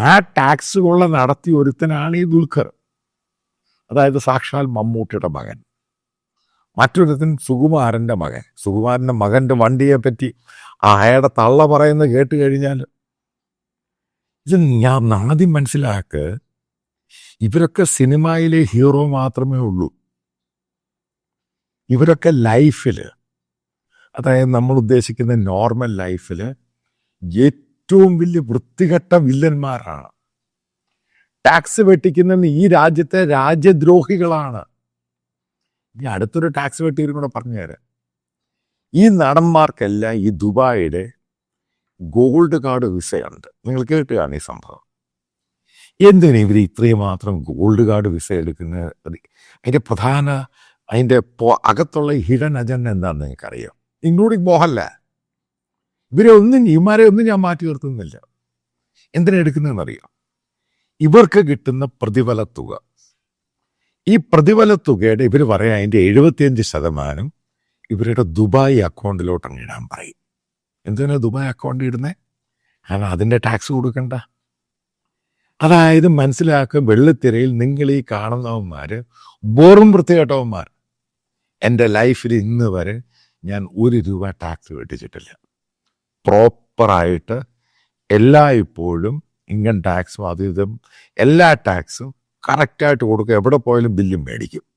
ആ ടാക്സുകൾ നടത്തിയ ഒരുത്തനാണ് ഈ ദുൽഖർ, അതായത് സാക്ഷാൽ മമ്മൂട്ടിയുടെ മകൻ. മറ്റൊരുത്തൻ സുകുമാരൻ്റെ മകൻ. സുകുമാരൻ്റെ മകൻ്റെ വണ്ടിയെ പറ്റി അയാളുടെ തള്ള പറയുന്നത് കേട്ട് കഴിഞ്ഞാൽ ഇത് ഞാൻ ആദ്യം മനസ്സിലാക്ക്, ഇവരൊക്കെ സിനിമയിലെ ഹീറോ മാത്രമേ ഉള്ളൂ. ഇവരൊക്കെ ലൈഫിൽ, അതായത് നമ്മൾ ഉദ്ദേശിക്കുന്ന നോർമൽ ലൈഫിൽ ഏറ്റവും വലിയ വൃത്തികെട്ട വില്ലന്മാരാണ്. ടാക്സ് വെട്ടിക്കുന്ന ഈ രാജ്യത്തെ രാജ്യദ്രോഹികളാണ്. ഇനി അടുത്തൊരു ടാക്സ് വെട്ടിയും കൂടെ പറഞ്ഞു തരാം. ഈ നടന്മാർക്കെല്ലാം ഈ ദുബായിയുടെ ഗോൾഡ് കാർഡ് വിസയുണ്ട്. നിങ്ങൾ കേട്ടുകയാണ് ഈ സംഭവം. എന്തിനാ ഇവർ ഇത്രയും മാത്രം ഗോൾഡ് കാർഡ് വിസ എടുക്കുന്നത്? അതിൻ്റെ പ്രധാന, അതിൻ്റെ അകത്തുള്ള ഹിഡൻ അജണ്ട എന്താണെന്ന് നിങ്ങൾക്കറിയാം, ഇൻക്ലൂഡിങ് മോഹൻലാൽ. ഇവന്മാരെ ഒന്നും ഞാൻ മാറ്റി നിർത്തുന്നില്ല. എന്തിനാ എടുക്കുന്നതെന്നറിയാം? ഇവർക്ക് കിട്ടുന്ന പ്രതിഫല തുക, ഈ പ്രതിഫല തുകയുടെ ഇവർ പറയാം അതിൻ്റെ 75% ഇവരുടെ ദുബായ് അക്കൗണ്ടിലോട്ട് അങ്ങ് ഇടാൻ പറയും. എന്തിനാ ദുബായ് അക്കൗണ്ട് ഇടുന്നത്? കാരണം അതിൻ്റെ ടാക്സ് കൊടുക്കണ്ട. അതായത് മനസ്സിലാക്കുക, വെള്ളിത്തിരയിൽ നിങ്ങൾ ഈ കാണുന്നവന്മാർ വെറും വൃത്തികെട്ടവന്മാർ. എൻ്റെ ലൈഫിൽ ഇന്ന് വരെ ഞാൻ ₹1 ടാക്സ് വെട്ടിച്ചിട്ടില്ല. പ്രോപ്പറായിട്ട് ഇപ്പോഴും ഇൻകം ടാക്സും അതും എല്ലാ ടാക്സും കറക്റ്റായിട്ട് കൊടുക്കുക. എവിടെ പോയാലും ബില്ലും മേടിക്കും.